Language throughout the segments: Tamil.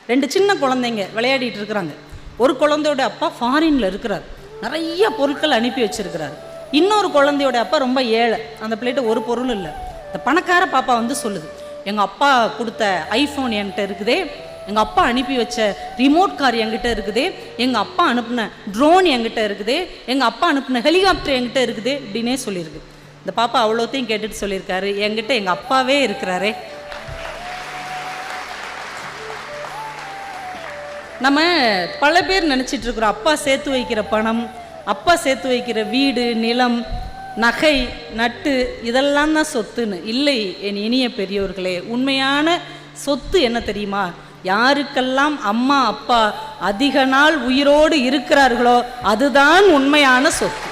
2 சின்ன குழந்தைங்க விளையாடிட்டு இருக்கிறாங்க. ஒரு குழந்தையோட அப்பா ஃபாரின்ல இருக்கிறார், நிறைய பொருட்கள் அனுப்பி வச்சிருக்கிறார். இன்னொரு குழந்தையோட அப்பா ரொம்ப ஏழை, அந்த பிள்ளைகிட்ட ஒரு பொருள் இல்லை. இந்த பணக்கார பாப்பா வந்து சொல்லுது, எங்கள் அப்பா கொடுத்த ஐஃபோன் என்கிட்ட இருக்குதே, எங்கள் அப்பா அனுப்பி வச்ச ரிமோட் கார் என்கிட்ட இருக்குதே, எங்கள் அப்பா அனுப்பின ட்ரோன் என்கிட்ட இருக்குதே, எங்கள் அப்பா அனுப்பின ஹெலிகாப்டர் என்கிட்ட இருக்குதே இப்படின்னே சொல்லியிருக்கு. இந்த பாப்பா அவ்வளோத்தையும் கேட்டுட்டு சொல்லியிருக்காரு, என்கிட்ட எங்கள் அப்பாவே இருக்கிறாரே. நம்ம பல பேர் நினச்சிட்டு இருக்கிறோம் அப்பா சேர்த்து வைக்கிற பணம், அப்பா சேர்த்து வைக்கிற வீடு, நிலம், நகை, நட்டு இதெல்லாம் தான் சொத்துன்னு. இல்லை என் இனிய பெரியோர்களே, உண்மையான சொத்து என்ன தெரியுமா? யாருக்கெல்லாம் அம்மா அப்பா அதிக நாள் உயிரோடு இருக்கிறார்களோ அதுதான் உண்மையான சொத்து.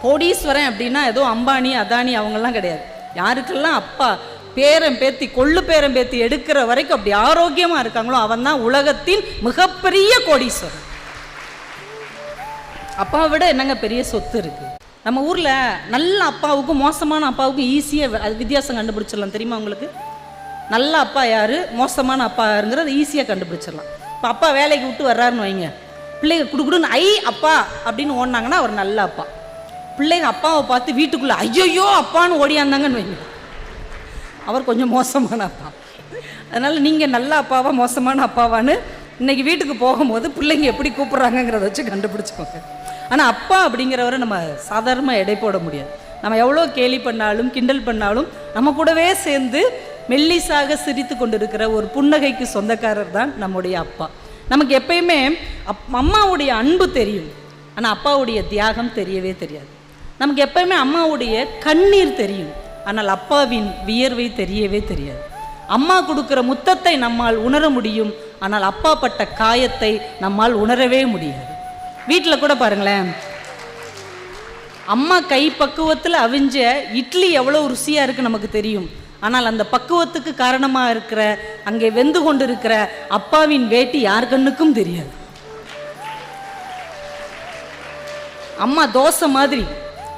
கோடீஸ்வரன் அப்படின்னா ஏதோ அம்பானி அதானி அவங்கெல்லாம் கிடையாது. யாருக்கெல்லாம் அப்பா பேரன் பேத்தி கொள்ளு பேரன் பேத்தி எடுக்கிற வரைக்கும் அப்படி ஆரோக்கியமாக இருக்காங்களோ அவன் தான் உலகத்தின் மிகப்பெரிய கோடீஸ்வரன். அப்பாவை விட என்னங்க பெரிய சொத்து இருக்குது? நம்ம ஊரில் நல்ல அப்பாவுக்கும் மோசமான அப்பாவுக்கும் ஈஸியாக அது வித்தியாசம் கண்டுபிடிச்சிடலாம். தெரியுமா உங்களுக்கு? நல்ல அப்பா யார், மோசமான அப்பா யாருங்கிறது ஈஸியாக கண்டுபிடிச்சிடலாம். இப்போ அப்பா வேலைக்கு விட்டு வர்றாருன்னு வைங்க, பிள்ளைங்க குடுக்குடுன்னு அப்பா அப்படின்னு ஓடினாங்கன்னா அவர் நல்ல அப்பா. பிள்ளைங்க அப்பாவை பார்த்து வீட்டுக்குள்ளே ஐயோ அப்பான்னு ஓடியாந்தாங்கன்னு வைங்க, அவர் கொஞ்சம் மோசமான அப்பா. அதனால் நீங்கள் நல்ல அப்பாவா மோசமான அப்பாவான்னு இன்றைக்கி வீட்டுக்கு போகும்போது பிள்ளைங்க எப்படி கூப்பிட்றாங்கங்கிறத வச்சு கண்டுபிடிச்சிக்கோங்க. ஆனால் அப்பா அப்படிங்கிறவரை நம்ம சாதாரணமாக எடை போட முடியாது. நம்ம எவ்வளோ கேலி பண்ணாலும் கிண்டல் பண்ணாலும் நம்ம கூடவே சேர்ந்து மெல்லிசாக சிரித்து கொண்டிருக்கிற ஒரு புன்னகைக்கு சொந்தக்காரர் தான் நம்முடைய அப்பா. நமக்கு எப்பயுமே அம்மாவுடைய அன்பு தெரியும், ஆனால் அப்பாவுடைய தியாகம் தெரியவே தெரியாது. நமக்கு எப்பயுமே அம்மாவுடைய கண்ணீர் தெரியும், ஆனால் அப்பாவின் வியர்வை தெரியவே தெரியாது. அம்மா கொடுக்குற முத்தத்தை நம்மால் உணர முடியும், ஆனால் அப்பா பட்ட காயத்தை நம்மால் உணரவே முடியாது. வீட்டில் கூட பாருங்களேன், அம்மா கை பக்குவத்தில் அவிஞ்ச இட்லி எவ்வளோ ருசியாக இருக்குது நமக்கு தெரியும், ஆனால் அந்த பக்குவத்துக்கு காரணமாக இருக்கிற அங்கே வெந்து கொண்டு இருக்கிற அப்பாவின் வேட்டி யார் கண்ணுக்கும் தெரியாது. அம்மா தோசை மாதிரி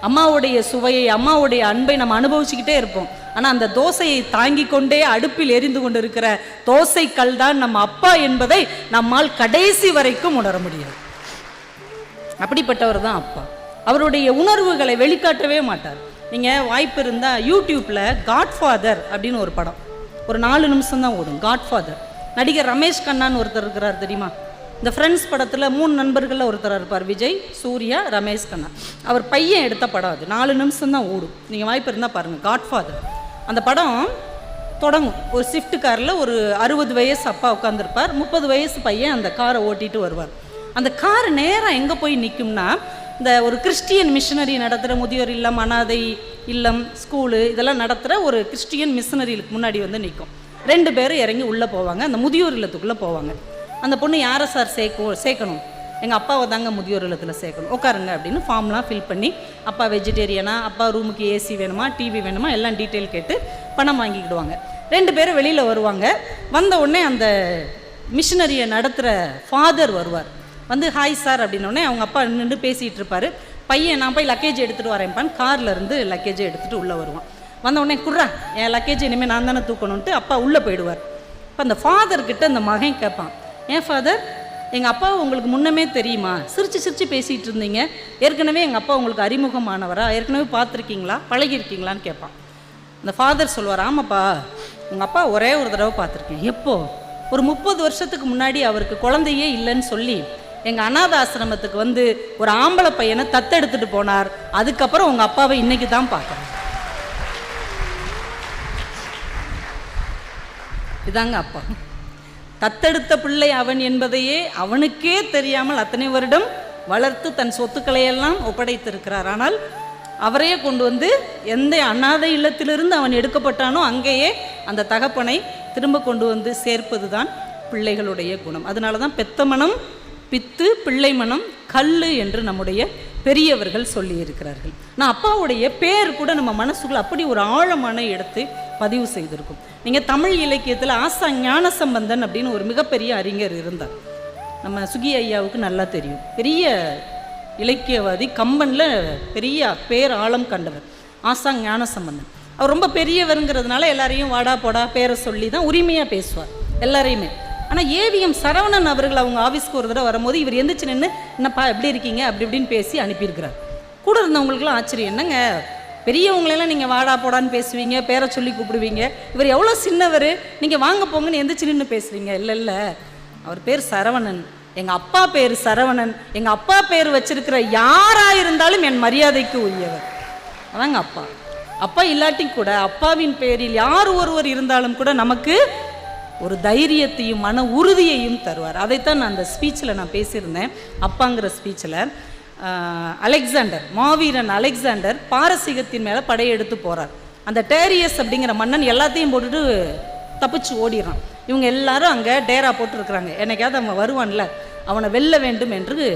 அம்மாவுடைய சுவையை அம்மாவுடைய அன்பை நம்ம அனுபவிச்சுக்கிட்டே இருப்போம். ஆனால் அந்த தோசையை தாங்கி கொண்டே அடுப்பில் எரிந்து கொண்டு இருக்கிற தோசை கல் தான் நம்ம அப்பா என்பதை நம்மால் கடைசி வரைக்கும் உணர முடியாது. அப்படிப்பட்டவர் தான் அப்பா. அவருடைய உணர்வுகளை வெளிக்காட்டவே மாட்டார். நீங்கள் வாய்ப்பு இருந்தால் யூடியூப்பில் காட்ஃபாதர் அப்படின்னு ஒரு படம், ஒரு 4 நிமிஷம் தான் ஓடும். காட்ஃபாதர் நடிகர் ரமேஷ் கண்ணான்னு ஒருத்தர் இருக்கிறார் தெரியுமா? இந்த ஃப்ரெண்ட்ஸ் படத்தில் 3 நண்பர்களில் ஒருத்தர் இருப்பார், விஜய், சூர்யா, ரமேஷ் கண்ணா. அவர் பையன் எடுத்த படம் அது, 4 நிமிஷம் தான் ஓடும். நீங்கள் வாய்ப்பு இருந்தால் பாருங்கள் காட்ஃபாதர். அந்த படம் தொடங்கும், ஒரு ஸ்விஃப்ட் காரில் ஒரு 60 வயசு அப்பா உட்காந்துருப்பார், 30 வயசு பையன் அந்த காரை ஓட்டிகிட்டு வருவார். அந்த கார் நேராக எங்கே போய் நிற்கும்னா, இந்த ஒரு கிறிஸ்டியன் மிஷனரி நடத்துகிற முதியோர் இல்லம், அனாதை இல்லம், ஸ்கூலு இதெல்லாம் நடத்துகிற ஒரு கிறிஸ்டியன் மிஷனரிக்கு முன்னாடி வந்து நிற்கும். 2 பேரும் இறங்கி உள்ளே போவாங்க, அந்த முதியோர் இல்லத்துக்குள்ளே போவாங்க. அந்த பொண்ணு யாரை சார் சேர்க்கணும்? எங்கள் அப்பாவை தாங்க முதியோர் இல்லத்தில் சேர்க்கணும், உட்காருங்க அப்படின்னு ஃபார்ம்லாம் ஃபில் பண்ணி, அப்பா வெஜிடேரியனா, அப்பா ரூமுக்கு ஏசி வேணுமா, டிவி வேணுமா எல்லாம் டீட்டெயில் கேட்டு பணம் வாங்கிக்கிடுவாங்க. 2 பேரும் வெளியில் வருவாங்க. வந்த உடனே அந்த மிஷனரியை நடத்துகிற ஃபாதர் வருவார். வந்து ஹாய் சார் அப்படின்னோடனே அவங்க அப்பா நின்று பேசிகிட்டு இருப்பார். பையன் நான் போய் லக்கேஜ் எடுத்துகிட்டு வரேன்ப்பான்னு காரில் இருந்து லக்கேஜை எடுத்துகிட்டு உள்ளே வருவான். வந்த உடனே குர்றா என் லக்கேஜ் இனிமேல் நான் தானே தூக்கணுன்ட்டு அப்பா உள்ளே போயிடுவார். இப்போ அந்த ஃபாதர்கிட்ட அந்த மகன் கேட்பான், ஏன் ஃபாதர் எங்கள் அப்பா உங்களுக்கு முன்னமே தெரியுமா? சிரித்து சிரித்து பேசிகிட்டு இருந்தீங்க, ஏற்கனவே எங்கள் அப்பா உங்களுக்கு அறிமுகமானவரா, ஏற்கனவே பார்த்துருக்கீங்களா, பழகிருக்கீங்களான்னு கேட்பான். அந்த ஃபாதர் சொல்லுவார், ஆமாப்பா உங்கள் அப்பா ஒரே ஒரு தடவை பார்த்துருக்கேன். எப்போ? ஒரு 30 வருஷத்துக்கு முன்னாடி அவருக்கு குழந்தையே இல்லைன்னு சொல்லி எங்கள் அநாத ஆசிரமத்துக்கு வந்து ஒரு ஆம்பளை பையனை தத்தெடுத்துட்டு போனார். அதுக்கப்புறம் உங்கள் அப்பாவை இன்னைக்கு தான் பார்க்குறேன். இதாங்க அப்பா. தத்தெடுத்த பிள்ளை அவன் என்பதையே அவனுக்கே தெரியாமல் அத்தனை வருடம் வளர்த்து தன் சொத்துக்களையெல்லாம் ஒப்படைத்திருக்கிறார். ஆனால் அவரையே கொண்டு வந்து எந்த அநாதை இல்லத்திலிருந்து அவன் எடுக்கப்பட்டானோ அங்கேயே அந்த தகப்பனை திரும்ப கொண்டு வந்து சேர்ப்பது தான் பிள்ளைகளுடைய குணம். அதனால தான் பெத்த மனம் பித்து, பிள்ளை மனம் கல்லு என்று நம்முடைய பெரியவர்கள் சொல்லி இருக்கிறார்கள். நான் அப்பாவுடைய பேர் கூட நம்ம மனசுக்குள்ள அப்படி ஒரு ஆழமான இடத்தை பதிவு செய்திருக்கும். நீங்கள் தமிழ் இலக்கியத்தில் ஆசா ஞானசம்பந்தன் அப்படின்னு ஒரு மிகப்பெரிய அறிஞர் இருந்தார். நம்ம சுகி ஐயாவுக்கு நல்லா தெரியும், பெரிய இலக்கியவாதி, கம்பனில் பெரிய பேர் ஆழம் கண்டவர் ஆசா ஞானசம்பந்தன். அவர் ரொம்ப பெரியவருங்கிறதுனால எல்லாரையும் வாடா போடா பேரை சொல்லி தான் உரிமையாக பேசுவார் எல்லாரையுமே. ஆனால் ஏவிஎம் சரவணன் அவர்கள் அவங்க ஆஃபீஸ்க்கு ஒரு தடவை வரும்போது இவர் எந்திரிச்சு நின்று என்னப்பா எப்படி இருக்கீங்க அப்படி இப்படின்னு பேசி அனுப்பியிருக்கிறார். கூட இருந்தவங்களுக்குலாம் ஆச்சரியம், என்னங்க பெரியவங்களெல்லாம் நீங்கள் வாடா போடான்னு பேசுவீங்க, பேரை சொல்லி கூப்பிடுவீங்க, இவர் எவ்வளோ சின்னவர், நீங்கள் வாங்க போங்கன்னு எந்திரிச்சு நின்று பேசுவீங்க. இல்லை இல்லை, அவர் பேர் சரவணன், எங்கள் அப்பா பேர் சரவணன், எங்கள் அப்பா பேர் வச்சிருக்கிற யாராக இருந்தாலும் என் மரியாதைக்கு உரியவர். அதாங்க அப்பா. அப்பா இல்லாட்டி கூட அப்பாவின் பேரில் யார் ஒருவர் இருந்தாலும் கூட நமக்கு ஒரு தைரியத்தையும் மன உறுதியையும் தருவார். அதைத்தான் நான் அந்த ஸ்பீச்சில் நான் பேசியிருந்தேன். அப்பாங்கிற ஸ்பீச்சில் அலெக்சாண்டர், மாவீரன் அலெக்சாண்டர் பாரசீகத்தின் மேலே படையெடுத்து போகிறார். அந்த டேரியஸ் அப்படிங்கிற மன்னன் எல்லாத்தையும் போட்டுட்டு தப்பிச்சு ஓடிடுறான். இவங்க எல்லாரும் அங்கே டேரா போட்டுருக்குறாங்க, என்னைக்காவது அவன் வருவான்ல அவனை வெல்ல வேண்டும் என்று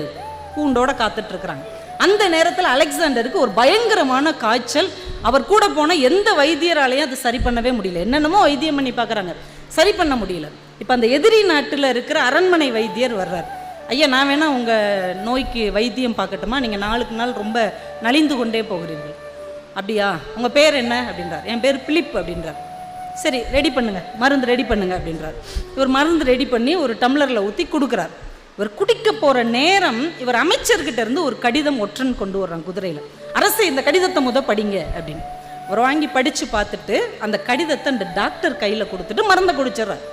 கூண்டோட காத்துட்ருக்குறாங்க. அந்த நேரத்தில் அலெக்சாண்டருக்கு ஒரு பயங்கரமான காய்ச்சல். அவர் கூட போன எந்த வைத்தியராலையும் அது சரி பண்ணவே முடியல. என்னென்னமோ வைத்தியம் பண்ணி பார்க்குறாங்க, சரி பண்ண முடியல. இப்போ அந்த எதிரி நாட்டில் இருக்கிற அரண்மனை வைத்தியர் வர்றார். ஐயா, நான் வேணா உங்கள் நோய்க்கு வைத்தியம் பார்க்கட்டுமா, நீங்கள் நாளுக்கு நாள் ரொம்ப நலிந்து கொண்டே போகிறீர்கள். அப்படியா, உங்கள் பேர் என்ன அப்படின்றார். என் பேர் பிலிப் அப்படின்றார். சரி, ரெடி பண்ணுங்க, மருந்து ரெடி பண்ணுங்க அப்படின்றார். இவர் மருந்து ரெடி பண்ணி ஒரு டம்ளரில் ஊற்றி கொடுக்குறார். இவர் குடிக்க போகிற நேரம் இவர் அமைச்சர்கிட்ட இருந்து ஒரு கடிதம் ஒற்றன் கொண்டு வர்றான் குதிரையில். அரசு, இந்த கடிதத்தை படிங்க அப்படின்னு. அவர் வாங்கி படித்து பார்த்துட்டு அந்த கடிதத்தை அந்த டாக்டர் கையில் கொடுத்துட்டு மருந்தை குடிச்சிட்றார்.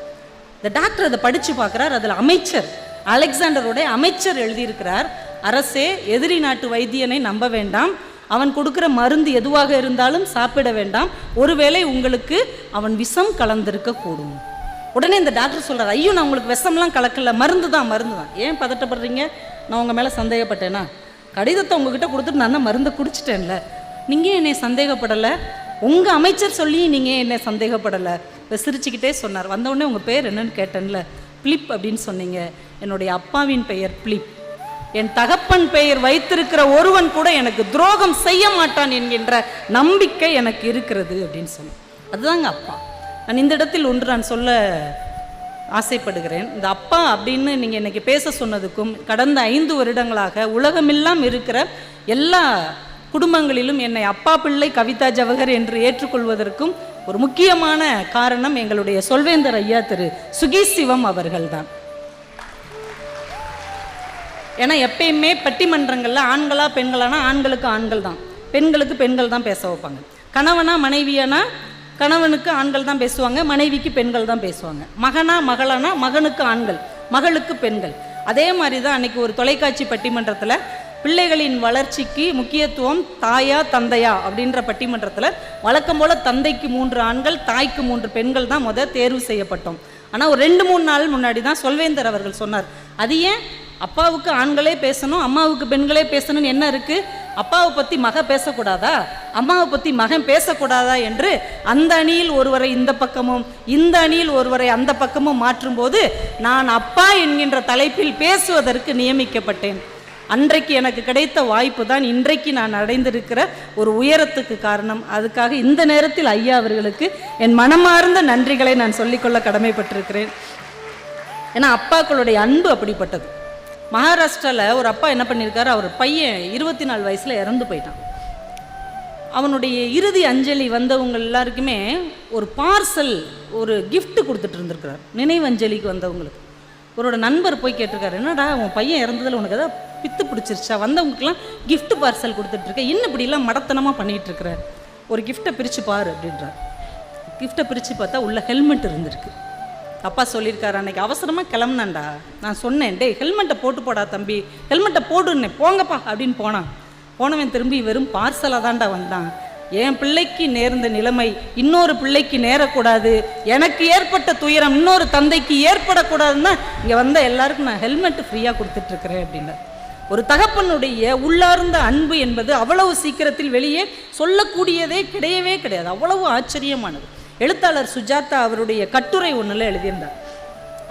இந்த டாக்டர் அதை படித்து பார்க்குறார். அதில் அமைச்சர், அலெக்சாண்டருடைய அமைச்சர் எழுதியிருக்கிறார், அரசே, எதிரி நாட்டு வைத்தியனை நம்ப வேண்டாம், அவன் கொடுக்குற மருந்து எதுவாக இருந்தாலும் சாப்பிட வேண்டாம், ஒருவேளை உங்களுக்கு அவன் விஷம் கலந்திருக்க கூடும். உடனே இந்த டாக்டர் சொல்கிறார், ஐயோ நான் உங்களுக்கு விஷம்லாம் கலக்கல, மருந்து தான் மருந்து தான். ஏன் பதட்டப்படுறீங்க, நான் உங்கள் மேலே சந்தேகப்பட்டேனா? கடிதத்தை உங்ககிட்ட கொடுத்துட்டு நான் தான் மருந்தை குடிச்சிட்டேன்ல, நீங்கள் என்னை சந்தேகப்படலை, உங்கள் அமைச்சர் சொல்லி நீங்கள் என்னை சந்தேகப்படலை. இப்போ சிரிச்சுக்கிட்டே சொன்னார். வந்தவுடனே உங்கள் பேர் என்னன்னு கேட்டேன்ல, பிலிப் அப்படின்னு சொன்னீங்க, என்னுடைய அப்பாவின் பெயர் பிலிப், என் தகப்பன் பெயர் வைத்திருக்கிற ஒருவன் கூட எனக்கு துரோகம் செய்ய மாட்டான் என்கின்ற நம்பிக்கை எனக்கு இருக்கிறது அப்படின்னு சொன்னேன். அதுதாங்க அப்பா. நான் இந்த இடத்தில் ஒன்று நான் சொல்ல ஆசைப்படுகிறேன். இந்த அப்பா அப்படின்னு நீங்கள் இன்றைக்கி பேச சொன்னதுக்கும் கடந்த 5 வருடங்களாக உலகமெல்லாம் இருக்கிற எல்லா குடும்பங்களிலும் என்னை அப்பா பிள்ளை கவிதா ஜவஹர் என்று ஏற்றுக்கொள்வதற்கும் ஒரு முக்கியமான காரணம் எங்களுடைய சொல்வேந்தர் ஐயா திரு சுகி சிவம் அவர்கள்தான். ஏன்னா எப்பயுமே பட்டிமன்றங்களில் ஆண்களா பெண்களானா ஆண்களுக்கு ஆண்கள் தான், பெண்களுக்கு பெண்கள் தான் பேச வைப்பாங்க. கணவனா மனைவியானா கணவனுக்கு ஆண்கள் தான் பேசுவாங்க, மனைவிக்கு பெண்கள் தான் பேசுவாங்க. மகனா மகளானா மகனுக்கு ஆண்கள், மகளுக்கு பெண்கள். அதே மாதிரி தான் அன்றைக்கி ஒரு தொலைக்காட்சி பட்டிமன்றத்தில் பிள்ளைகளின் வளர்ச்சிக்கு முக்கியத்துவம் தாயா தந்தையா அப்படின்ற பட்டிமன்றத்தில் வழக்கம் போல் தந்தைக்கு 3 ஆண்கள், தாய்க்கு 3 பெண்கள் தான் தேர்வு செய்யப்பட்டோம். ஆனால் ஒரு 2-3 நாள் முன்னாடி தான் சொல்வேந்தர் அவர்கள் சொன்னார், அது ஏன் அப்பாவுக்கு ஆண்களே பேசணும், அம்மாவுக்கு பெண்களே பேசணும்னு என்ன இருக்குது, அப்பாவை பற்றி மக பேசக்கூடாதா, அம்மாவை பற்றி மகன் பேசக்கூடாதா என்று அந்த அணியில் ஒருவரை இந்த பக்கமும் இந்த அணியில் ஒருவரை அந்த பக்கமும் மாற்றும்போது நான் அப்பா என்கின்ற தலைப்பில் பேசுவதற்கு நியமிக்கப்பட்டேன். அன்றைக்கு எனக்கு கிடைத்த வாய்ப்பு தான் இன்றைக்கு நான் அடைந்திருக்கிற ஒரு உயரத்துக்கு காரணம். அதுக்காக இந்த நேரத்தில் ஐயா அவர்களுக்கு என் மனமார்ந்த நன்றிகளை நான் சொல்லிக்கொள்ள கடமைப்பட்டிருக்கிறேன். ஏன்னா அப்பாக்களுடைய அன்பு அப்படிப்பட்டது. மகாராஷ்டிராவில் ஒரு அப்பா என்ன பண்ணியிருக்காரு, அவர் பையன் 24 வயசில் இறந்து போயிட்டான். அவனுடைய இறுதி அஞ்சலி வந்தவங்க எல்லாருக்குமே ஒரு பார்சல், ஒரு கிஃப்ட் கொடுத்துட்டு இருந்திருக்கிறார் நினைவு அஞ்சலிக்கு வந்தவங்களுக்கு. அவரோட நண்பர் போய் கேட்டிருக்காரு, என்னடா உன் பையன் இறந்ததில் உனக்கு எதாவது பித்து பிடிச்சிருச்சா, வந்தவங்களுக்குலாம் கிஃப்ட் பார்சல் கொடுத்துட்ருக்க, இன்னும் இப்படிலாம் மடத்தனமாக பண்ணிகிட்ருக்குற, ஒரு கிஃப்ட்டை பிரித்து பாரு அப்படின்றார். கிஃப்ட்டை பிரித்து பார்த்தா உள்ள ஹெல்மெட் இருந்திருக்கு. அப்பா சொல்லியிருக்காரு, அன்றைக்கி அவசரமாக கிளம்புனான்டா, நான் சொன்னேன், டே ஹெல்மெட்டை போட்டு போடா தம்பி, ஹெல்மெட்டை போடுன்னே, போங்கப்பா அப்படின்னு போனவன் திரும்பி வெறும் பார்சலாக தான்டா வந்தான். என் பிள்ளைக்கு நேர்ந்த நிலைமை இன்னொரு பிள்ளைக்கு நேரக்கூடாது, எனக்கு ஏற்பட்ட துயரம் இன்னொரு தந்தைக்கு ஏற்படக்கூடாதுன்னா இங்கே வந்த எல்லாருக்கும் நான் ஹெல்மெட்டு ஃப்ரீயாக கொடுத்துட்ருக்குறேன் அப்படின்னு. ஒரு தகப்பனுடைய உள்ளார்ந்த அன்பு என்பது அவ்வளவு சீக்கிரத்தில் வெளியே சொல்லக்கூடியதே கிடையவே கிடையாது. அவ்வளவு ஆச்சரியமானது. எழுத்தாளர் சுஜாதா அவருடைய கட்டுரை ஒன்றில் எழுதியிருந்தார்.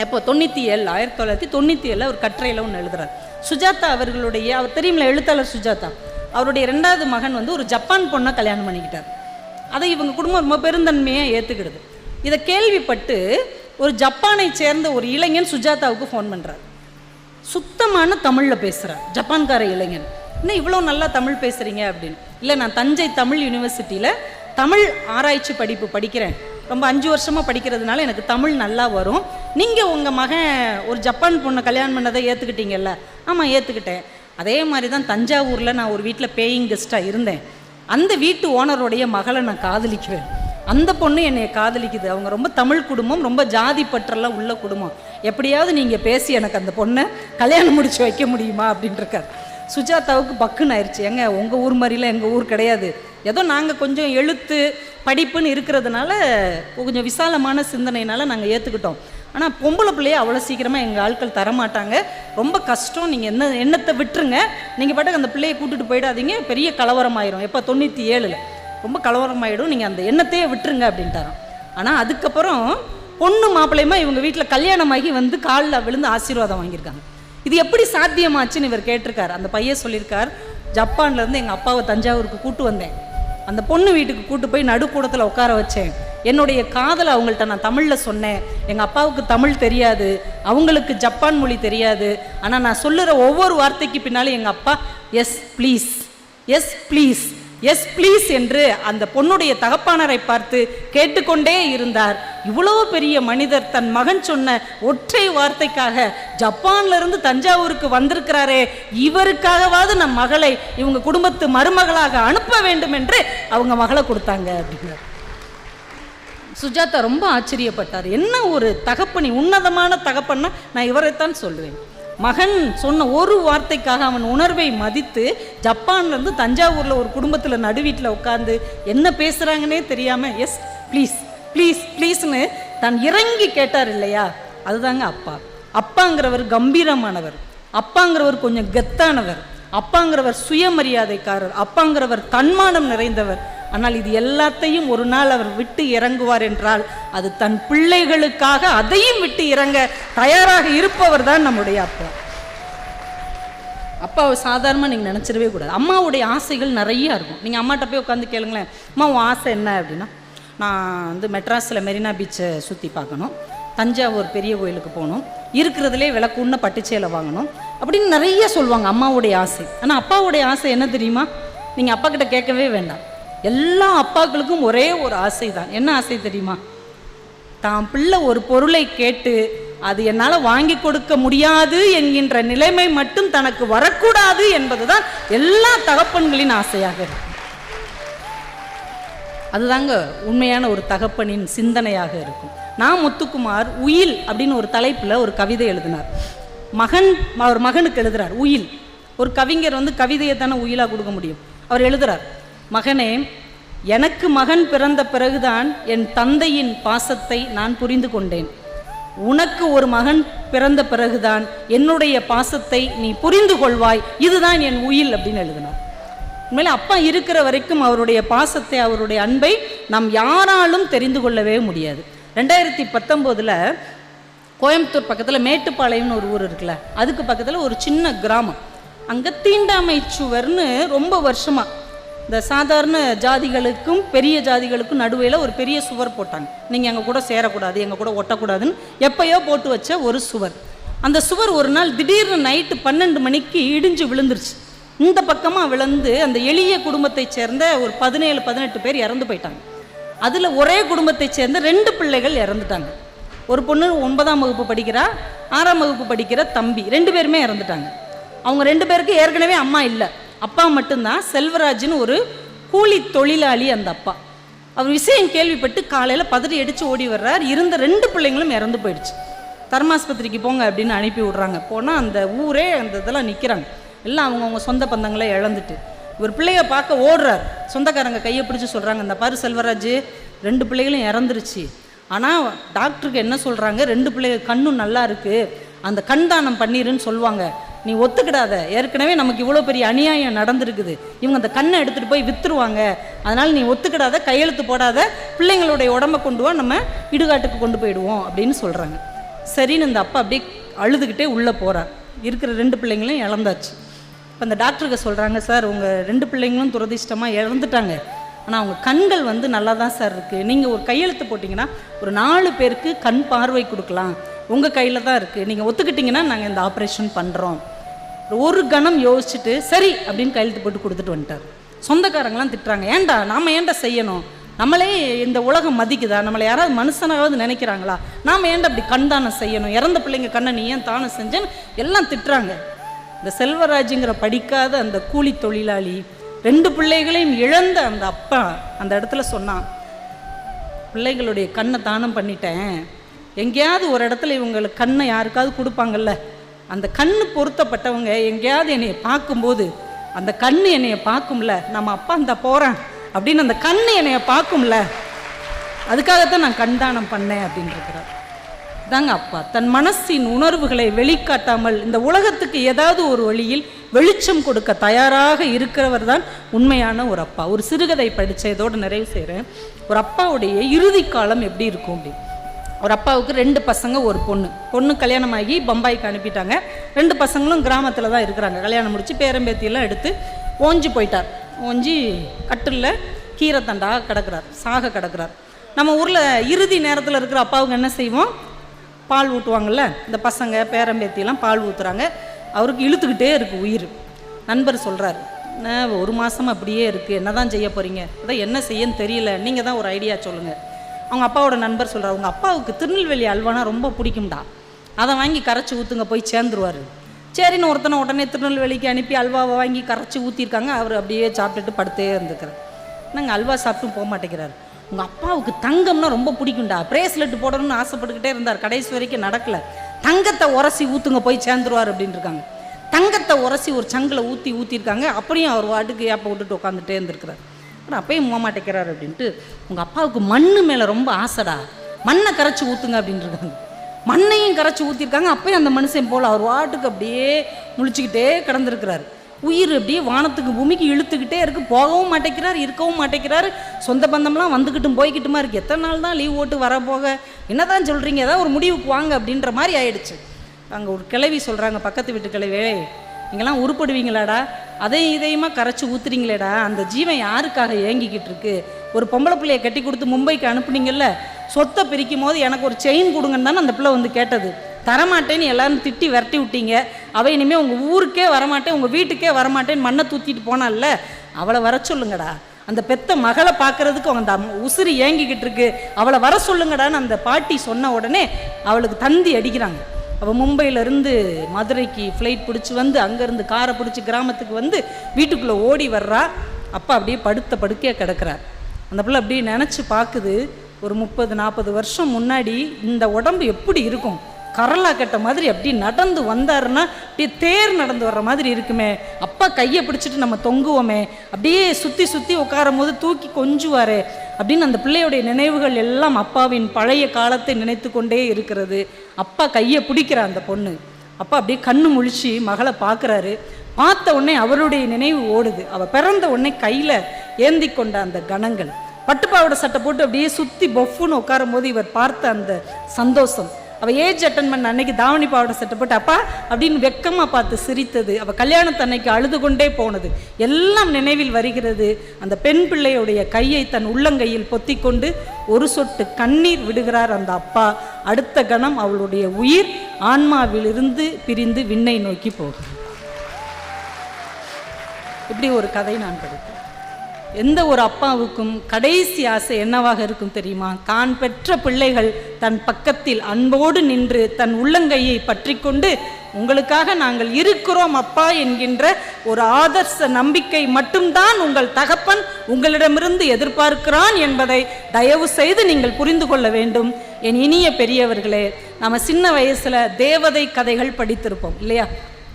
இப்போ 1997 ஒரு கட்டுரையில் ஒன்று எழுதுறார். சுஜாதா அவர்களுடைய, அவர் தெரியுமில்ல எழுத்தாளர் சுஜாதா, அவருடைய 2வது மகன் ஒரு ஜப்பான் பொண்ணை கல்யாணம் பண்ணிக்கிட்டார். அதை இவங்க குடும்பம் ரொம்ப பெருந்தன்மையாக ஏற்றுக்கிடுது. இதை கேள்விப்பட்டு ஒரு ஜப்பானை சேர்ந்த ஒரு இளைஞன் சுஜாதாவுக்கு ஃபோன் பண்ணுறார். சுத்தமான தமிழில் பேசுகிறார். ஜப்பான்கார இளைஞன், இன்னும் இவ்வளோ நல்லா தமிழ் பேசுகிறீங்க அப்படின்னு. இல்லை, நான் தஞ்சை தமிழ் யூனிவர்சிட்டியில் தமிழ் ஆராய்ச்சி படிப்பு படிக்கிறேன், ரொம்ப 5 வருஷமாக படிக்கிறதுனால எனக்கு தமிழ் நல்லா வரும். நீங்கள் உங்கள் மகன் ஒரு ஜப்பான் பொண்ணை கல்யாணம் பண்ணதை ஏற்றுக்கிட்டீங்கல்ல? ஆமாம், ஏற்றுக்கிட்டேன். அதே மாதிரி தான் தஞ்சாவூரில் நான் ஒரு வீட்டில் பேயிங் கெஸ்ட்டாக இருந்தேன். அந்த வீட்டு ஓனருடைய மகளை நான் காதலிக்குவேன். அந்த பொண்ணு என்னை காதலிக்குது. அவங்க ரொம்ப தமிழ் குடும்பம், ரொம்ப ஜாதி பற்றெல்லாம் உள்ள குடும்பம். எப்படியாவது நீங்கள் பேசி எனக்கு அந்த பொண்ணை கல்யாணம் முடிச்சு வைக்க முடியுமா அப்படின்னு இருக்கார். சுஜாதாவுக்கு பக்குன்னு ஆயிடுச்சு. எங்க உங்கள் ஊர் மாதிரிலாம் எங்கள் ஊர் கிடையாது. ஏதோ நாங்கள் கொஞ்சம் எழுத்து படிப்புன்னு இருக்கிறதுனால கொஞ்சம் விசாலமான சிந்தனையினால நாங்கள் ஏற்றுக்கிட்டோம். ஆனால் பொம்பளை பிள்ளையை அவ்வளோ சீக்கிரமாக எங்கள் ஆட்கள் தரமாட்டாங்க, ரொம்ப கஷ்டம், நீங்கள் எண்ணத்தை விட்டுருங்க, நீங்கள் பாட்டுக்கு அந்த பிள்ளையை கூட்டிகிட்டு போயிடாதீங்க, பெரிய கலவரமாயிரும். எப்போ 97 ரொம்ப கலவரமாயிடும், நீங்கள் அந்த எண்ணத்தையே விட்டுருங்க அப்படின்ட்டாராம். ஆனால் அதுக்கப்புறம் பொண்ணு மாப்பிள்ளையுமா இவங்க வீட்டில் கல்யாணமாகி வந்து காலில் விழுந்து ஆசீர்வாதம் வாங்கியிருக்காங்க. இது எப்படி சாத்தியமாச்சுன்னு இவர் கேட்டிருக்கார். அந்த பையன் சொல்லியிருக்கார், ஜப்பான்லேருந்து எங்கள் அப்பாவை தஞ்சாவூருக்கு கூட்டு வந்தேன், அந்த பொண்ணு வீட்டுக்கு கூட்டு போய் நடுக்கூடத்தில் உட்கார வச்சேன், என்னுடைய காதலை அவங்கள்ட்ட நான் தமிழில் சொன்னேன். எங்கள் அப்பாவுக்கு தமிழ் தெரியாது, அவங்களுக்கு ஜப்பான் மொழி தெரியாது. ஆனால் நான் சொல்லுற ஒவ்வொரு வார்த்தைக்கு பின்னாலும் எங்கள் அப்பா yes please, yes please, yes please என்று அந்த பொண்ணுடைய தகப்பானரை பார்த்து கேட்டுக்கொண்டே இருந்தார். இவ்வளோ பெரிய மனிதர் தன் மகன் சொன்ன ஒற்றை வார்த்தைக்காக ஜப்பான்ல இருந்து தஞ்சாவூருக்கு வந்திருக்கிறாரே, இவருக்காகவாவது நம் மகளை இவங்க குடும்பத்து மருமகளாக அனுப்ப வேண்டும் என்று அவங்க மகளை கொடுத்தாங்க அப்படிங்கிறார். சுஜாதா ரொம்ப ஆச்சரியப்பட்டார். என்ன ஒரு தகப்பனி, உன்னதமான தகப்பன்னா நான் இவரைத்தான் சொல்லுவேன். மகன் சொன்ன ஒரு வார்த்தைக்காக அவன் உணர்வை மதித்து ஜப்பான்லேருந்து தஞ்சாவூரில் ஒரு குடும்பத்தில் நடுவீட்டில் உட்காந்து என்ன பேசுகிறாங்கன்னே தெரியாமல் எஸ் ப்ளீஸ் ப்ளீஸ் ப்ளீஸ்னு தான் இறங்கி கேட்டார் இல்லையா, அதுதாங்க அப்பா. அப்பாங்கிறவர் கம்பீரமானவர், அப்பாங்கிறவர் கொஞ்சம் கெத்தானவர், அப்பாங்கிறவர் சுயமரியாதைக்காரர், அப்பாங்கிறவர் தன்மானம் நிறைந்தவர். ஆனால் இது எல்லாத்தையும் ஒரு நாள் அவர் விட்டு இறங்குவார் என்றால் அது தன் பிள்ளைகளுக்காக அதையும் விட்டு இறங்க தயாராக இருப்பவர் தான் நம்முடைய அப்பா. அப்பாவை சாதாரணமாக நீங்கள் நினச்சிடவே கூடாது. அம்மாவுடைய ஆசைகள் நிறையா இருக்கும். நீங்கள் அம்மாட்ட போய் உட்காந்து கேளுங்களேன், அம்மா உன் ஆசை என்ன அப்படின்னா, நான் வந்து மெட்ராஸில் மெரினா பீச்சை சுற்றி பார்க்கணும், தஞ்சாவூர் பெரிய கோயிலுக்கு போகணும், இருக்கிறதுலே விளக்குன்ன பட்டுச்சேலை வாங்கணும் அப்படின்னு நிறைய சொல்லுவாங்க அம்மாவுடைய ஆசை. ஆனால் அப்பாவுடைய ஆசை என்ன தெரியுமா? நீங்கள் அப்பா கிட்ட கேட்கவே வேண்டாம். எல்லா அப்பாக்களுக்கும் ஒரே ஒரு ஆசை தான். என்ன ஆசை தெரியுமா? தான் பிள்ளை ஒரு பொருளை கேட்டு அது என்னால் வாங்கி கொடுக்க முடியாது என்கின்ற நிலைமை மட்டும் தனக்கு வரக்கூடாது என்பதுதான் எல்லா தகப்பன்களின் ஆசையாக இருக்கும். அதுதாங்க உண்மையான ஒரு தகப்பனின் சிந்தனையாக இருக்கும். நான் முத்துக்குமார் உயில் அப்படின்னு ஒரு தலைப்பில் ஒரு கவிதை எழுதினார். அவர் மகனுக்கு எழுதுறார் உயில். ஒரு கவிஞர் வந்து கவிதையை தானே உயிலாக கொடுக்க முடியும். அவர் எழுதுறார், மகனே, எனக்கு மகன் பிறந்த பிறகுதான் என் தந்தையின் பாசத்தை நான் புரிந்து கொண்டேன். உனக்கு ஒரு மகன் பிறந்த பிறகுதான் என்னுடைய பாசத்தை நீ புரிந்து கொள்வாய், இதுதான் என் உயில் அப்படின்னு எழுதினார். உண்மையிலே அப்பா இருக்கிற வரைக்கும் அவருடைய பாசத்தை, அவருடைய அன்பை நாம் யாராலும் தெரிந்து கொள்ளவே முடியாது. 2019 கோயம்புத்தூர் பக்கத்தில் மேட்டுப்பாளையம்னு ஒரு ஊர் இருக்குல்ல, அதுக்கு பக்கத்தில் ஒரு சின்ன கிராமம். அங்கே தீண்டாமை சுவர்னு ரொம்ப வருஷமாக இந்த சாதாரண ஜாதிகளுக்கும் பெரிய ஜாதிகளுக்கும் நடுவில் ஒரு பெரிய சுவர் போட்டாங்க. நீங்கள் எங்கள் கூட சேரக்கூடாது, எங்கள் கூட ஒட்டக்கூடாதுன்னு எப்பயோ போட்டு வச்ச ஒரு சுவர். அந்த சுவர் ஒரு நாள் திடீர்னு நைட்டு 12 மணிக்கு இடிஞ்சு விழுந்துருச்சு. இந்த பக்கமாக விழுந்து அந்த எளிய குடும்பத்தை சேர்ந்த ஒரு 17-18 பேர் இறந்து போயிட்டாங்க. அதில் ஒரே குடும்பத்தை சேர்ந்த 2 பிள்ளைகள் இறந்துட்டாங்க. ஒரு பொண்ணு 9ஆம் வகுப்பு படிக்கிறா, 6ஆம் வகுப்பு படிக்கிற தம்பி, 2 பேருமே இறந்துட்டாங்க. அவங்க 2 பேருக்கு ஏற்கனவே அம்மா இல்லை, அப்பா மட்டும்தான். செல்வராஜ்னு ஒரு கூலி தொழிலாளி அந்த அப்பா. அவர் விஷயம் கேள்விப்பட்டு காலையில் பதறி அடித்து ஓடி வர்றார். இருந்த 2 பிள்ளைங்களும் இறந்து போயிடுச்சு. தர்மாஸ்பத்திரிக்கு போங்க அப்படின்னு அனுப்பி விட்றாங்க. போனால் அந்த ஊரே அந்த இதெல்லாம் நிற்கிறாங்க, எல்லாம் அவங்கவுங்க சொந்த பந்தங்களை இழந்துட்டு. இவர் பிள்ளைய பார்க்க ஓடுறார். சொந்தக்காரங்க கையை பிடிச்சி சொல்கிறாங்க, இந்த பாரு செல்வராஜ், 2 பிள்ளைகளும் இறந்துருச்சு, ஆனால் டாக்டருக்கு என்ன சொல்கிறாங்க, 2 பிள்ளைகள் கண்ணும் நல்லா இருக்குது, அந்த கண் தானம் பண்ணிருன்னு சொல்லுவாங்க, நீ ஒத்துக்கிடாத, ஏற்கனவே நமக்கு இவ்வளோ பெரிய அநியாயம் நடந்திருக்குது, இவங்க அந்த கண்ணை எடுத்துகிட்டு போய் விற்றுருவாங்க, அதனால் நீ ஒத்துக்கிடாத, கையெழுத்து போடாத, பிள்ளைங்களுடைய உடம்பை கொண்டு வா, நம்ம இடுகாட்டுக்கு கொண்டு போயிடுவோம் அப்படின்னு சொல்கிறாங்க. சரின்னு இந்த அப்பா அப்படியே அழுதுகிட்டே உள்ளே போகிறார். இருக்கிற 2 பிள்ளைங்களும் இழந்தாச்சு. இப்போ அந்த டாக்டருக்கு சொல்கிறாங்க, சார் உங்கள் 2 பிள்ளைங்களும் துரதிர்ஷ்டமாக இறந்துட்டாங்க, ஆனால் அவங்க கண்கள் வந்து நல்லா தான் சார் இருக்குது, நீங்கள் ஒரு கையெழுத்து போட்டிங்கன்னா ஒரு 4 பேருக்கு கண் பார்வை கொடுக்கலாம், உங்கள் கையில் தான் இருக்குது, நீங்கள் ஒத்துக்கிட்டிங்கன்னா நாங்கள் இந்த ஆப்ரேஷன் பண்ணுறோம். ஒரு கணம் யோசிச்சுட்டு சரி அப்படின்னு கையெழுத்து போட்டு கொடுத்துட்டு வந்துட்டார். சொந்தக்காரங்களாம் திட்டுறாங்க, ஏன்டா நாம் ஏன்டா செய்யணும், நம்மளே இந்த உலகம் மதிக்குதா? நம்மளை யாராவது மனுஷனாவது நினைக்கிறாங்களா? நாம் ஏன்டா அப்படி கண் தானம் செய்யணும்? இறந்த பிள்ளைங்க கண்ணை நீ ஏன் தானம் செஞ்சேன்னு எல்லாம் திட்டுறாங்க. இந்த செல்வராஜுங்கிற படிக்காத அந்த கூலி தொழிலாளி 2 பிள்ளைகளையும் இழந்த அந்த அப்பா அந்த இடத்துல சொன்னான், பிள்ளைகளுடைய கண்ணை தானம் பண்ணிட்டேன். எங்கேயாவது ஒரு இடத்துல இவங்களுக்கு கண்ணை யாருக்காவது கொடுப்பாங்கல்ல, அந்த கண்ணு பொருத்தப்பட்டவங்க எங்கேயாவது என்னைய பார்க்கும்போது அந்த கண்ணு என்னைய பார்க்கும்ல, நம்ம அப்பா அந்த போகிறேன் அப்படின்னு அந்த கண்ணு என்னைய பார்க்கும்ல, அதுக்காகத்தான் நான் கண் தானம் பண்ணேன் அப்படின்னு இருக்கிறார். தாங்க அப்பா தன் மனசின் உணர்வுகளை வெளிக்காட்டாமல் இந்த உலகத்துக்கு ஏதாவது ஒரு வழியில் வெளிச்சம் கொடுக்க தயாராக இருக்கிறவர் தான் உண்மையான ஒரு அப்பா. ஒரு சிறுகதை படித்த இதோடு நிறைவு செய்கிறேன். ஒரு அப்பாவுடைய இறுதி காலம் எப்படி இருக்கும் அப்படி. ஒரு அப்பாவுக்கு 2 பசங்க ஒரு பொண்ணு கல்யாணமாகி பம்பாய்க்கு அனுப்பிட்டாங்க. 2 பசங்களும் கிராமத்தில் தான் இருக்கிறாங்க. கல்யாணம் முடித்து பேரம்பேத்தியெல்லாம் எடுத்து ஓஞ்சி போயிட்டார். ஓஞ்சி கட்டில் கீரை தண்டாக கிடக்கிறார், சாக கிடக்கிறார். நம்ம ஊரில் இறுதி நேரத்தில் இருக்கிற அப்பாவுக்கு என்ன செய்வோம்? பால் ஊட்டுவாங்கள்ல, இந்த பசங்க பேரம்பேத்தியெல்லாம் பால் ஊற்றுறாங்க. அவருக்கு இழுத்துக்கிட்டே இருக்குது உயிர். நண்பர் சொல்கிறார், 1 மாதம் அப்படியே இருக்குது, என்ன தான் செய்ய போகிறீங்க? அதான் என்ன செய்யன்னு தெரியல, நீங்கள் தான் ஒரு ஐடியா சொல்லுங்கள். அவங்க அப்பாவோட நண்பர் சொல்கிறார், உங்கள் அப்பாவுக்கு திருநெல்வேலி அல்வானா ரொம்ப பிடிக்கும்டா, அதை வாங்கி கரைச்சி ஊற்றுங்க, போய் சேர்ந்துருவார். சரின்னு ஒருத்தனை உடனே திருநெல்வேலிக்கு அனுப்பி அல்வாவை வாங்கி கரைச்சி ஊற்றிருக்காங்க. அவர் அப்படியே சாப்பிட்டுட்டு படுத்தே இருந்துக்கிறார். நாங்கள் அல்வா சாப்பிட்டும் போக மாட்டேங்கிறார். உங்கள் அப்பாவுக்கு தங்கம்னா ரொம்ப பிடிக்கும்டா, பிரேஸ்லெட் போடணும்னு ஆசைப்பட்டுக்கிட்டே இருந்தார், கடைசி வரைக்கும் நடக்கலை. தங்கத்தை உரசி ஊற்றுங்க, போய் சேர்ந்துருவார் அப்படின்னு இருக்காங்க. தங்கத்தை உரசி ஒரு சங்கில் ஊற்றிருக்காங்க. அப்படியும் அவர் வாட்டுக்கு ஏப்ப விட்டுட்டு உட்காந்துட்டே இருந்திருக்கிறார். அப்பயும் போக மாட்டேங்கிறார் அப்படின்ட்டு, உங்கள் அப்பாவுக்கு மண் மேலே ரொம்ப ஆசைடா, மண்ணை கரைச்சி ஊற்றுங்க அப்படின்னு இருக்காங்க. மண்ணையும் கரைச்சி ஊற்றிருக்காங்க. அப்பயும் அந்த மனுஷன் போல் அவர் வாட்டுக்கு அப்படியே முழிச்சுக்கிட்டே கிடந்திருக்கிறார். உயிர் அப்படியே வானத்துக்கு பூமிக்கு இழுத்துக்கிட்டே இருக்குது. போகவும் மாட்டேங்கிறார், இருக்கவும் மாட்டேங்கிறார். சொந்த பந்தம்லாம் வந்துக்கிட்டும் போய்கிட்டுமா இருக்குது. எத்தனை நாள் தான் லீவ் ஓட்டு வர போக, என்ன தான் சொல்கிறீங்க, ஏதாவது ஒரு முடிவுக்கு வாங்க அப்படின்ற மாதிரி ஆயிடுச்சு. அங்கே ஒரு கிழவி சொல்கிறாங்க, பக்கத்து வீட்டு கிழவி, நீங்கள்லாம் உருப்படுவீங்களாடா, அதையும் இதையுமா கரைச்சி ஊற்றுறீங்களேடா, அந்த ஜீவன் யாருக்காக ஏங்கிக்கிட்டு இருக்கு? ஒரு பொம்பளை பிள்ளையை கட்டி கொடுத்து மும்பைக்கு அனுப்புனீங்கல்ல, சொத்தை பிரிக்கும் போது எனக்கு ஒரு செயின் கொடுங்கன்னு தானே அந்த பிள்ளை வந்து கேட்டது. தரமாட்டேன்னு எல்லாரும் திட்டி விரட்டி விட்டீங்க. அவள் இனிமேல் உங்கள் ஊருக்கே வரமாட்டேன், உங்கள் வீட்டுக்கே வரமாட்டேன்னு மண்ணை தூக்கிட்டு போனால, அவளை வர சொல்லுங்கடா. அந்த பெத்த மகளை பார்க்கறதுக்கு அந்த உசிறு ஏங்கிக்கிட்டு இருக்கு, அவளை வர சொல்லுங்கடான்னு அந்த பாட்டி சொன்ன உடனே அவளுக்கு தந்தி அடிக்கிறாங்க. அவள் மும்பையிலேருந்து மதுரைக்கு ஃப்ளைட் பிடிச்சி வந்து அங்கேருந்து காரை பிடிச்சி கிராமத்துக்கு வந்து வீட்டுக்குள்ளே ஓடி வர்றா. அப்பா அப்படியே படுக்கையாக கிடக்கிறார். அந்த பிள்ளை அப்படியே நினச்சி பார்க்குது, ஒரு 30-40 வருஷம் முன்னாடி இந்த உடம்பு எப்படி இருக்கும்? கரலா கட்ட மாதிரி அப்படி நடந்து வந்தாருன்னா அப்படியே தேர் நடந்து வர்ற மாதிரி இருக்குமே. அப்பா கையை பிடிச்சிட்டு நம்ம தொங்குவோமே, அப்படியே சுற்றி சுற்றி உட்காரும் போது தூக்கி கொஞ்சுவாரே அப்படின்னு அந்த பிள்ளையுடைய நினைவுகள் எல்லாம் அப்பாவின் பழைய காலத்தை நினைத்து கொண்டே இருக்கிறது. அப்பா கையை பிடிக்கிற அந்த பொண்ணு, அப்பா அப்படியே கண்ணு முழிச்சு மகளை பார்க்குறாரு. பார்த்த உடனே அவருடைய நினைவு ஓடுது. அவள் பிறந்த உடனே கையில் ஏந்தி கொண்ட அந்த கணங்கள், பட்டுப்பாவோட சட்டை போட்டு அப்படியே சுற்றி பொஃப்னு உட்காரும் போது இவர் பார்த்த அந்த சந்தோஷம். அவள் ஏஜ் அட்டன் பண்ண அன்னைக்கு தாவணி பாவோட சட்டை போட்டு அப்பா அப்படின்னு வெக்கமாக பார்த்து சிரித்தது, அவள் கல்யாணத்து அன்னைக்கு அழுது கொண்டே போனது எல்லாம் நினைவில் வருகிறது. அந்த பெண் பிள்ளையுடைய கையை தன் உள்ளங்கையில் பொத்தி கொண்டு ஒரு சொட்டு கண்ணீர் விடுகிறார் அந்த அப்பா. அடுத்த கணம் அவளுடைய உயிர் ஆன்மாவிலிருந்து பிரிந்து விண்ணை நோக்கி போகும். இப்படி ஒரு கதை நான் படித்தேன். எந்த ஒரு அப்பாவுக்கும் கடைசி ஆசை என்னவாக இருக்கும் தெரியுமா? தான் பெற்ற பிள்ளைகள் தன் பக்கத்தில் அன்போடு நின்று தன் உள்ளங்கையை பற்றி கொண்டு உங்களுக்காக நாங்கள் இருக்கிறோம் அப்பா என்கின்ற ஒரு ஆதர்ச நம்பிக்கை மட்டும்தான் உங்கள் தகப்பன் உங்களிடமிருந்து எதிர்பார்க்கிறான் என்பதை தயவு செய்து நீங்கள் புரிந்து கொள்ள வேண்டும். என் இனிய பெரியவர்களே, நம்ம சின்ன வயசுல தேவதை கதைகள் படித்திருப்போம் இல்லையா?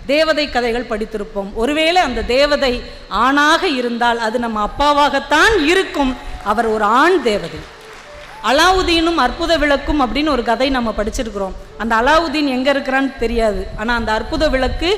தேவதை கதைகள் படித்திருப்போம். ஒருவேளை அந்த தேவதை ஆணாக இருந்தால் அது நம்ம அப்பாவாகத்தான் இருக்கும். அவர் ஒரு ஆண் தேவதை. அலாவுதீனும் அற்புத விளக்கும் அப்படின்னு ஒரு கதை நம்ம படிச்சிருக்கிறோம். அந்த அலாவுதீன் எங்கே இருக்கிறான்னு தெரியாது. ஆனால் அந்த அற்புத விளக்கு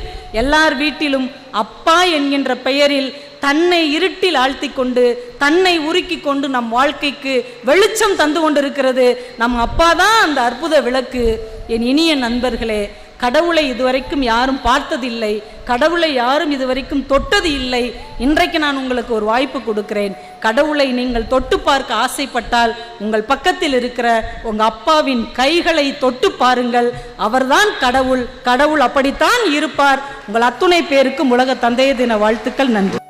எல்லார் வீட்டிலும் அப்பா என்கின்ற பெயரில் தன்னை இருட்டில் ஆழ்த்தி கொண்டு தன்னை உருக்கி கொண்டு நம் வாழ்க்கைக்கு வெளிச்சம் தந்து கொண்டிருக்கிறது. நம் அப்பா தான் அந்த அற்புத விளக்கு. என் இனிய நண்பர்களே, கடவுளை இதுவரைக்கும் யாரும் பார்த்ததில்லை, கடவுளை யாரும் இதுவரைக்கும் தொட்டது இல்லை. இன்றைக்கு நான் உங்களுக்கு ஒரு வாய்ப்பு கொடுக்கிறேன். கடவுளை நீங்கள் தொட்டு பார்க்க ஆசைப்பட்டால் உங்கள் பக்கத்தில் இருக்கிற உங்கள் அப்பாவின் கைகளை தொட்டு பாருங்கள். அவர்தான் கடவுள். கடவுள் அப்படித்தான் இருப்பார். உங்கள் அத்துணை பேருக்கும் உலக தந்தைய தின வாழ்த்துக்கள். நன்றி.